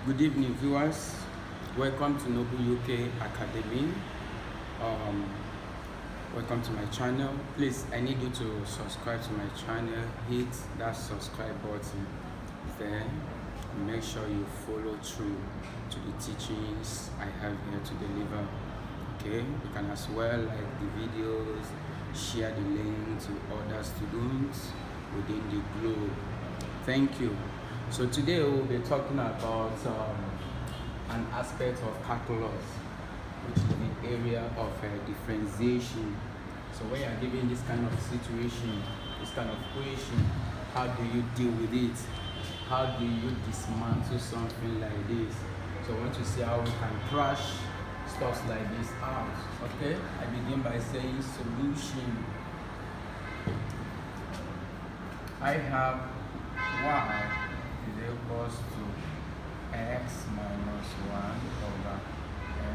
Good evening, viewers. Welcome to Noble UK Academy. Welcome to my channel. Please, I need you to subscribe to my channel. Hit that subscribe button there. Make sure you follow through to the teachings I have here to deliver. Okay, you can as well like the videos, share the link to other students within the globe. Thank you. So today we'll be talking about an aspect of calculus, which is the area of differentiation. So when you're given this kind of situation, this kind of question, how do you deal with it? How do you dismantle something like this? So I want to see how we can crash stuff like this out. Okay, I begin by saying solution. I have y is equals to x minus 1 over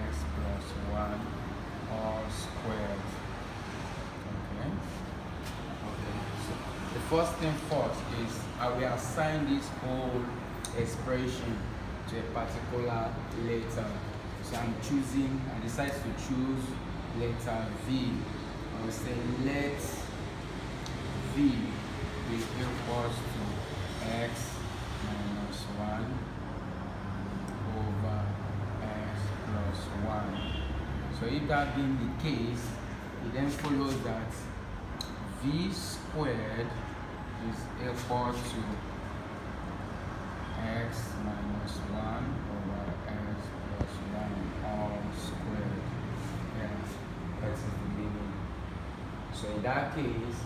x plus 1 all squared. Okay. So the first thing first is I will assign this whole expression to a particular letter. So I decide to choose letter V. I will say let V is equals to x minus 1 over x plus 1. So if that being the case, it then follows that v squared is equal to x minus 1 over x plus 1 all squared. Yes, that is the meaning. So in that case,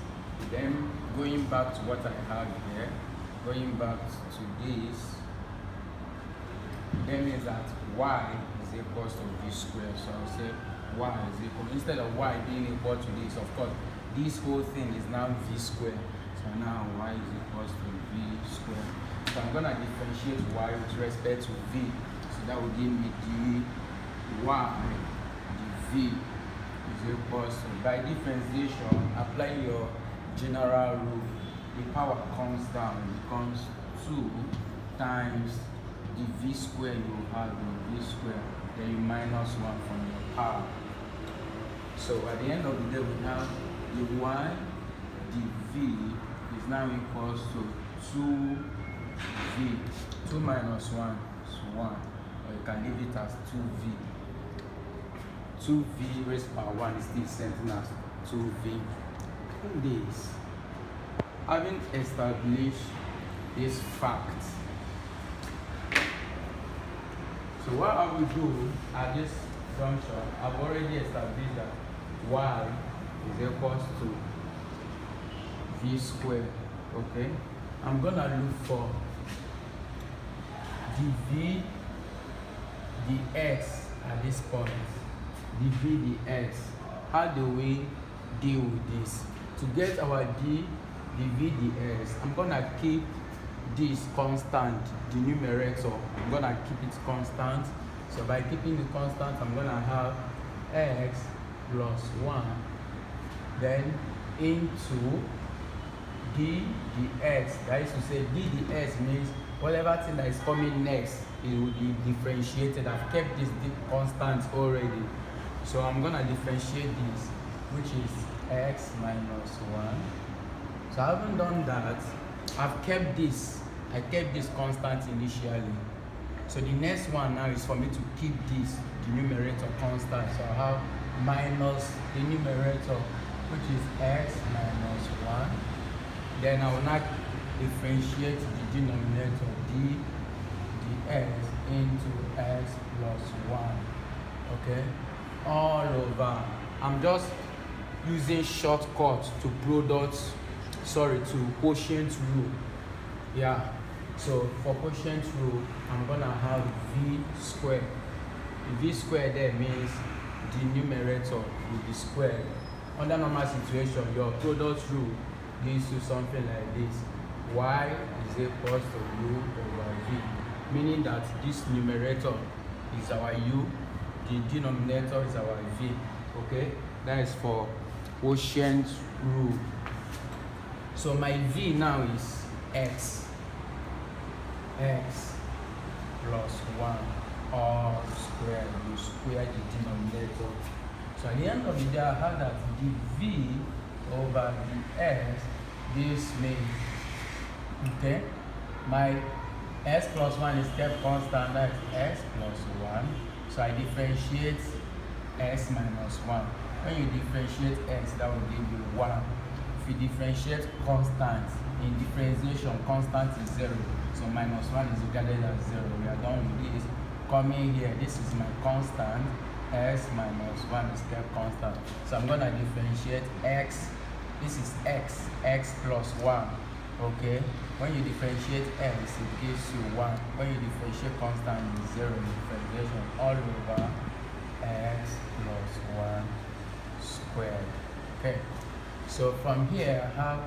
then going back to what I have here, going back to this, that means that y is equal to v squared. So I'll say y is equal, instead of y being equal to this, of course, this whole thing is now v squared. So now y is equal to v squared. So I'm going to differentiate y with respect to v. So that will give me dy dv is equal to, by differentiation, apply your general rule, the power comes down, it becomes 2 times the v square you have in v square, then you minus 1 from your power. So at the end of the day, we have the y dv is now equals to 2v. 2 minus 1 is 1, or you can leave it as 2v. 2v raised to power 1 is still same as 2v. This, having established this fact, so what I will do at this juncture, I've already established that y is equals to v squared. Okay, I'm gonna look for the v, the x at this point, the v, the x. How do we deal with this? To get our d, the v, the x, I'm gonna keep this constant, the numerator. I'm gonna keep it constant. So by keeping the constant, I'm gonna have x plus 1, then into d, the x. That is to say, d, the x means whatever thing that is coming next, it will be differentiated. I've kept this constant already. So I'm gonna differentiate this, which is x minus 1. So I haven't done that. I've kept this. I kept this constant initially. So the next one now is for me to keep this, the numerator constant. So I have minus the numerator, which is x minus 1. Then I will not differentiate the denominator, d, the x, into x plus 1. Okay? All over. I'm just using shortcut to to quotient rule. Yeah, so for quotient rule, I'm gonna have v squared. The v squared there means the numerator will be squared. Under normal situation, your product rule gives you something like this: y is equals to u over v, meaning that this numerator is our u, the denominator is our v. Okay, that is for quotient rule. So my v now is x. plus 1 all squared. You square the denominator. So at the end of the day, I have that the v over the s gives me, okay, my s plus 1 is kept constant, that's s plus 1. So I differentiate s minus 1. When you differentiate s, that will give you 1. If you differentiate constant, in differentiation, constant is 0. So minus 1 is regarded as 0. We are done with this. Coming here, this is my constant. S minus 1 is kept constant. So I'm going to differentiate x. This is x plus 1. Okay? When you differentiate x, it gives you 1. When you differentiate constant, it's 0. Differentiation all over x plus 1 squared. Okay? So from here, I have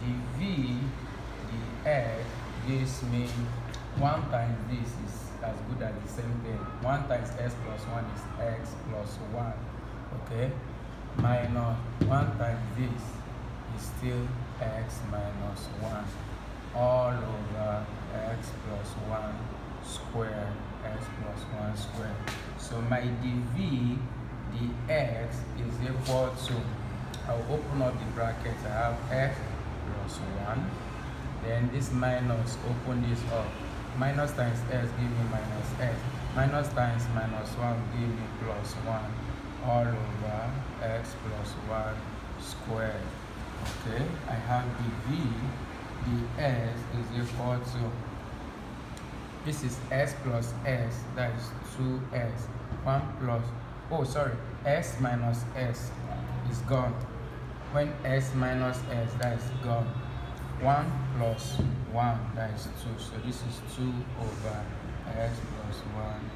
the v, the x gives me 1 times this is as good as the same thing. 1 times s plus 1 is x plus 1. Okay? Minus 1 times this is still x minus 1 all over x plus 1 squared, x plus 1 squared. So my dv dx is equal to, I'll open up the brackets. I have x plus 1. Then this minus, open this up. Minus times s give me minus s. Minus times minus 1 give me plus 1 all over x plus 1 squared. Okay, I have dv dx is equal to, this is s plus s, that is 2s. 1 plus, oh sorry, s minus s is gone. When s minus s, that is gone. 1 plus 1, that is 2. So this is 2 over x plus 1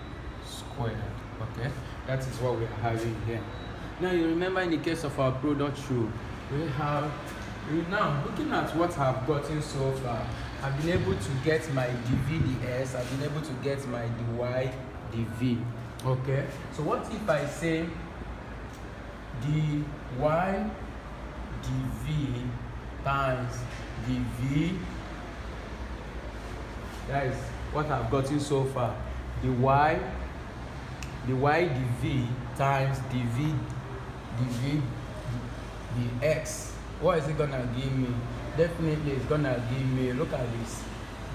squared. Okay, that is what we are having here. Now you remember in the case of our product rule, now looking at what I've gotten so far, I've been able to get my dv ds, I've been able to get my dy dv. Okay, so what if I say dy dv times dv, that is what I've gotten so far, dy dv times dv dx. What is it gonna give me? Definitely it's gonna give me, look at this,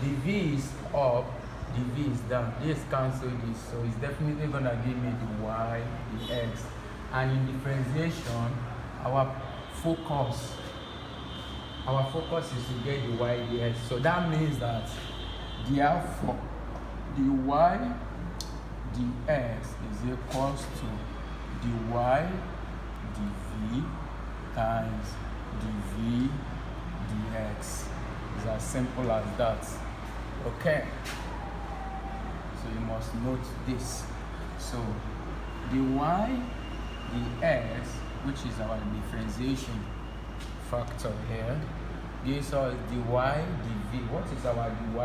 dv is up, dv is down, this cancel this, so it's definitely gonna give me the y dx. And in differentiation, our focus is to get the y dx. So that means that therefore the y dx is equals to dy dv times dv dx. It's as simple as that. Okay, so you must note this. So dy dx, which is our differentiation factor here, gives us dy dv. What is our dy dv?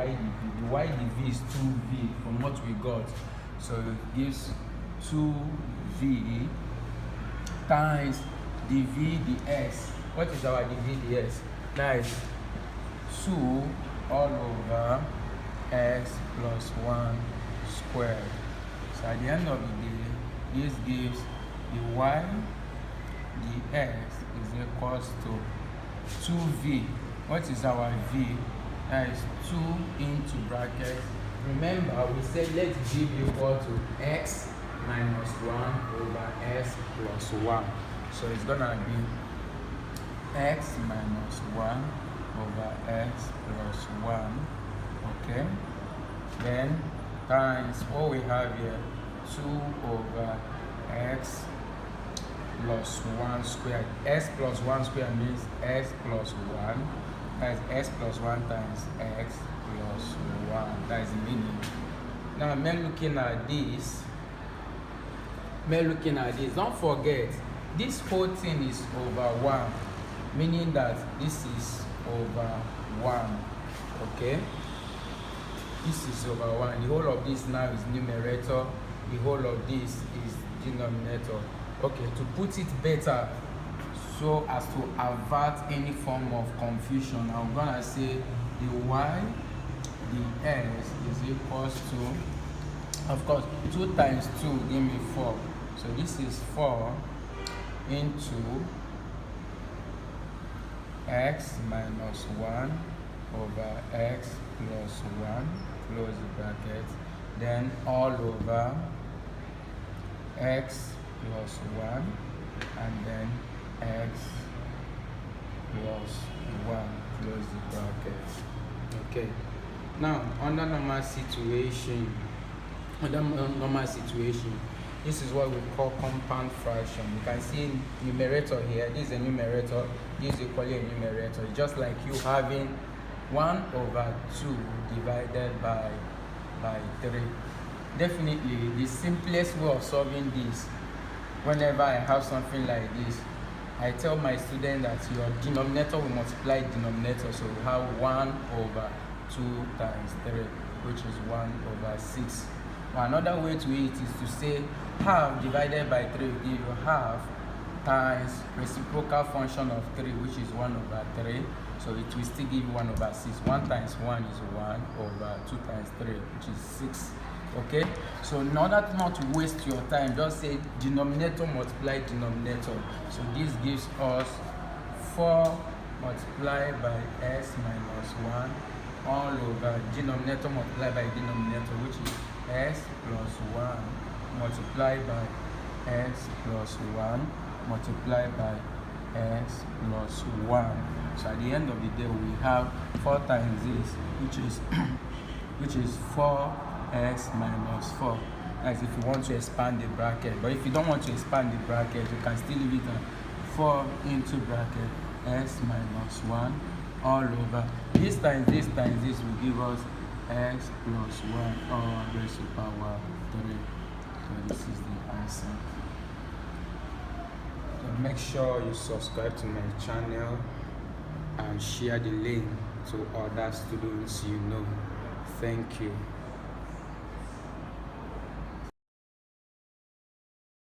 Dy dv is 2v from what we got. So it gives 2v times dv dx. What is our dv dx? That is 2 all over x plus 1 squared. So at the end of the day, this gives the y dx is equals to 2v. What is our v? That is 2 into bracket. Remember, we said let v be equal to x minus 1 over s plus 1. So it's gonna be x minus 1 over x plus 1. Okay, then times what we have here, 2 over x plus 1 squared. S plus 1 squared means x plus 1. That is x plus 1 times x plus 1. That is the meaning. Now, men looking at this, don't forget, this whole thing is over 1, meaning that this is over 1. Okay? This is over 1. The whole of this now is numerator. The whole of this is denominator. Okay, to put it better, so as to avert any form of confusion, I'm gonna say the y dx is equals to Of course, 2 times 2 give me 4. So this is 4 into x minus 1 over x plus 1, close the bracket, then all over x plus 1, and then x plus 1, close the bracket. Okay. Now, under normal situation, this is what we call compound fraction. You can see numerator here. This is a numerator. This is equally a numerator. It's just like you having 1 over 2 divided by 3. Definitely, the simplest way of solving this, whenever I have something like this, I tell my student that your denominator will multiply denominator. So we have 1 over 2 times 3, which is 1 over 6. Another way to it is to say half divided by 3 will give you half times reciprocal function of 3, which is 1 over 3. So it will still give you 1 over 6. 1 times 1 is 1 over 2 times 3, which is 6. Okay? So in order not to waste your time, just say denominator multiply denominator. So this gives us 4 multiplied by x minus 1 all over denominator multiplied by denominator, which is x plus 1 multiplied by x plus 1 multiplied by x plus 1. So at the end of the day, we have 4 times this, which is 4x minus 4. As if you want to expand the bracket. But if you don't want to expand the bracket, you can still leave it at 4 into bracket x minus 1 all over. This times this will give us x plus 1 all raised to power 3. So this is the answer. So make sure you subscribe to my channel and share the link to other students you know. Thank you.